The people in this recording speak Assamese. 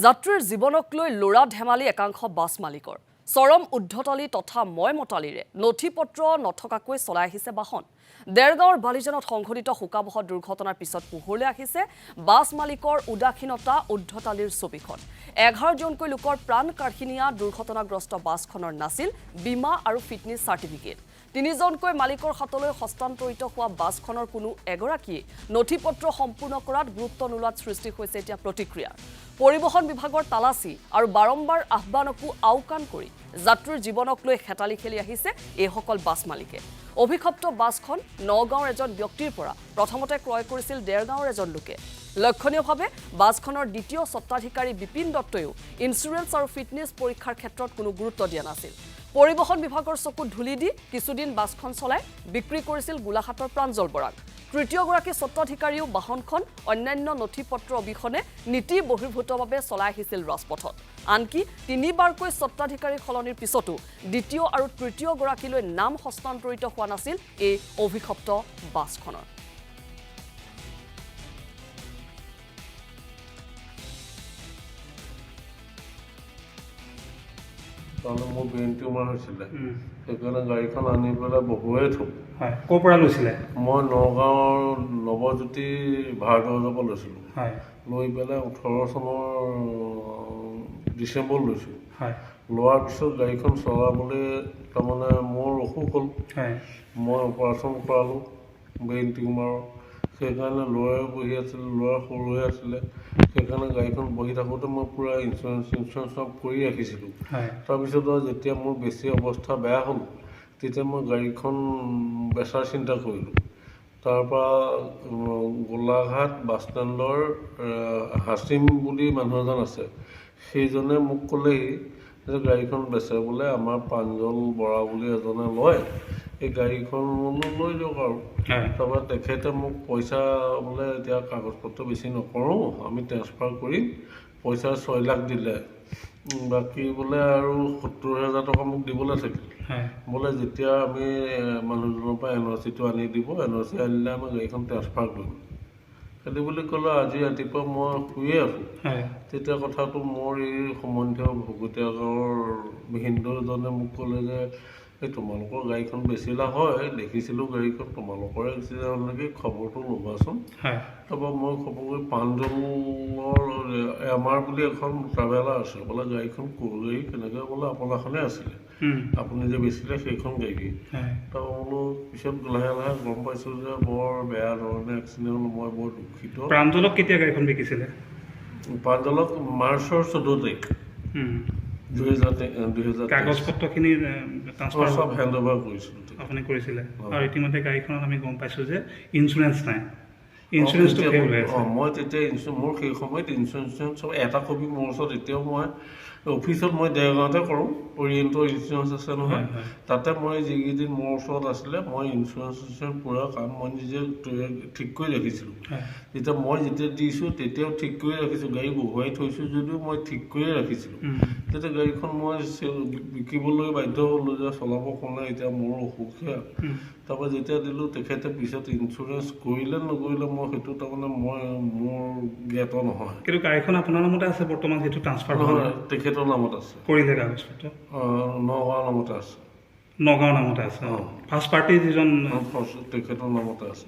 যাত্ৰীৰ জীৱনক লৈ লৰা ধেমালি একাংশ বাছ মালিকৰ চৰম উদ্ধতলি তথা ময়মতালিৰে নথিপত্ৰ নথকাকৈ চলাই আহিছে বাহন দেৰগাঁৱৰ বালিজানত সংঘটিত শোকাবহ দুৰ্ঘটনাৰ পিছত পোহৰলৈ আহিছে বাছ মালিকৰ উদাসীনতা উদ্ধতালিৰ ছবিখন 11 জনকৈ লোকৰ প্ৰাণ কাঢ়িনিয়া দুৰ্ঘটনাগ্ৰস্ত বাছখনৰ নাছিল বীমা আৰু ফিটনেছ সাৰ্টিফিকেট 3 জনকৈ মালিকৰ হাতলৈ হস্তান্তৰিত হোৱা বাছখনৰ কোনো এগৰাকী নথিপত্ৰ সম্পূৰ্ণ কৰাত গুৰুত্ব নোলোৱাত সৃষ্টি হৈছে এতিয়া প্ৰতিক্ৰিয়া পৰিবহণ বিভাগৰ তালাচী আৰু বাৰম্বাৰ আহ্বানকো আওকাণ কৰি যাত্ৰীৰ জীৱনক লৈ হেতালি খেলি আহিছে এই সকল বাছ মালিকে অভিক্ষপ্ত বাছখন নগাঁৱৰ এজন ব্যক্তিৰ পৰা প্ৰথমতে ক্ৰয় কৰিছিল দেৰগাঁৱৰ এজন লোকে লক্ষণীয়ভাৱে বাছখনৰ দ্বিতীয় স্বত্বাধিকাৰী বিপিন দত্তয়ো ইনস্যুৰেন্স আৰু ফিটনেছ পৰীক্ষাৰ ক্ষেত্ৰত কোনো গুৰুত্ব দিয়া নাছিল পৰিবহণ বিভাগৰ চকুত ধুলি দি কিছুদিন বাছখন চলাই বিক্ৰী কৰিছিল গোলাঘাটৰ প্ৰাঞ্জল বৰাক তৃতীয়গৰাকী স্বত্বাধিকাৰীও বাহনখন অন্যান্য নথিপত্ৰ অবিহনে নীতি বহিৰ্ভূতভাৱে চলাই আহিছিল ৰাজপথত আনকি তিনিবাৰকৈ স্বত্বাধিকাৰী সলনিৰ পিছতো দ্বিতীয় আৰু তৃতীয়গৰাকীলৈ নাম হস্তান্তৰিত হোৱা নাছিল এই অভিক্ষপ্ত বাছখনৰ তাহলে মোৰ ব্ৰেইন টিউমাৰ হৈছিলে সেইকাৰণে গাড়ীখন আনি পেলাই বহুৱাই থ'ম হয় ক'ৰ পৰা লৈছিলে মই নগাঁৱৰ নৱজ্যোতি ভাৰদ্বাজৰ পৰা লৈছিলোঁ লৈ পেলাই 18 চনৰ ডিচেম্বৰ লৈছোঁ লোৱাৰ পিছত গাড়ীখন চলাবলৈ তাৰমানে মোৰ অসুখ হ'ল মই অপাৰেশ্যন কৰালোঁ ব্ৰেইন টিউমাৰৰ সেইকাৰণে ল'ৰাই বহি আছিলে ল'ৰা সৰু হৈ আছিলে সেইকাৰণে গাড়ীখন বহি থাকোঁতে মই পূৰা ইঞ্চুৰেঞ্চ চব কৰি ৰাখিছিলোঁ তাৰপিছত যেতিয়া মোৰ বেছি অৱস্থা বেয়া হ'ল তেতিয়া মই গাড়ীখন বেচাৰ চিন্তা কৰিলোঁ তাৰপৰা গোলাঘাট বাছ ষ্টেণ্ডৰ হাছিম বুলি মানুহ এজন আছে সেইজনে মোক ক'লেহি যে গাড়ীখন বেচে বোলে আমাৰ প্ৰাঞ্জল বৰা বুলি এজনে লয় এই গাড়ীখন লৈ দিয়ক আৰু তাৰপৰা তেখেতে মোক পইচা বোলে এতিয়া কাগজ পত্ৰ বেছি নকৰোঁ আমি ট্ৰেন্সফাৰ কৰিম পইচা 6 লাখ দিলে বাকী বোলে আৰু 70,000 টকা মোক দিবলৈ থাকিল বোলে যেতিয়া আমি মানুহজনৰ পৰা এনঅ'চিটো আনি দিব এনঅ'চি আনিলে আমি গাড়ীখন ট্ৰেন্সফাৰ কৰিম সেইটো বুলি ক'লে আজি ৰাতিপুৱা মই শুয়ে আছোঁ তেতিয়া কথাটো মোৰ এই সম্বন্ধীয় ভকতীয়া গাঁৱৰ হিন্দুজনে মোক ক'লে যে এই তোমালোকৰ গাড়ীখন বেচিলা হয় দেখিছিলোঁ গাড়ীখন তোমালোকৰে এক্সিডেণ্ট নেকি খবৰটো ল'বাচোন তাৰপৰা মই খবৰ কৰি প্ৰাঞ্জলৰ আমাৰ বুলি এখন ট্ৰেভেলাৰ আছে বোলে গাড়ীখন ক'ৰ গাড়ী কেনেকৈ বোলে আপোনাৰখনে আছিলে আপুনি যে বেচিলে সেইখন গাড়ী তাৰপৰা বোলো পিছত লাহে লাহে গম পাইছোঁ যে বৰ বেয়া ধৰণে এক্সিডেণ্ট হ'ল মই বৰ দুখিত প্ৰাঞ্জলক কেতিয়া গাড়ীখন বিকিছিলে প্ৰাঞ্জলক মাৰ্চৰ 14 তাৰিখ 2000 কাগজপত্ৰখিনি ট্ৰান্সফাৰ চব হেণ্ড অভাৰ কৰিছিলোঁ আপুনি কৰিছিলে আৰু ইতিমধ্যে গাড়ীখনত আমি গম পাইছোঁ যে ইঞ্চুৰেঞ্চ নাই ইঞ্চুৰেঞ্চটো মই তেতিয়া মোৰ সেই সময়ত ইঞ্চুৰেঞ্চ চব এটা কপি মোৰ ওচৰত এতিয়াও মই অফিচত মই দেৰগাঁৱতে কৰোঁ অৰিয়েণ্টৰ ইঞ্চুৰেঞ্চ আছে নহয় তাতে মই যিকেইদিন মোৰ ওচৰত আছিলে মই ইঞ্চুৰেঞ্চ পূৰা কাম মই নিজে ঠিক কৰি ৰাখিছিলোঁ যেতিয়া মই যেতিয়া দিছোঁ তেতিয়াও ঠিক কৰি ৰাখিছোঁ গাড়ী বহুৱাই থৈছোঁ যদিও মই ঠিক কৰিয়ে ৰাখিছিলোঁ তেতিয়া গাড়ীখন মই বিকিবলৈ বাধ্য হ'লোঁ যে চলাব কাৰণে এতিয়া মোৰ অসুখীয়া তাৰপৰা যেতিয়া দিলোঁ তেখেতে পিছত ইঞ্চুৰেঞ্চ কৰিলে নকৰিলে মই সেইটো তাৰমানে মোৰ জ্ঞাত নহয় কিন্তু গাড়ীখন আপোনাৰ নামতে আছে বৰ্তমান যিটো ট্ৰান্সফাৰ নহয় তেখেতৰ নামত আছে কৰিলে কাগজপত্ৰ নগাঁৱৰ নামতে আছে নগাঁৱৰ নামতে আছে ফাৰ্ষ্ট পাৰ্টি যিজন তেখেতৰ নামতে আছে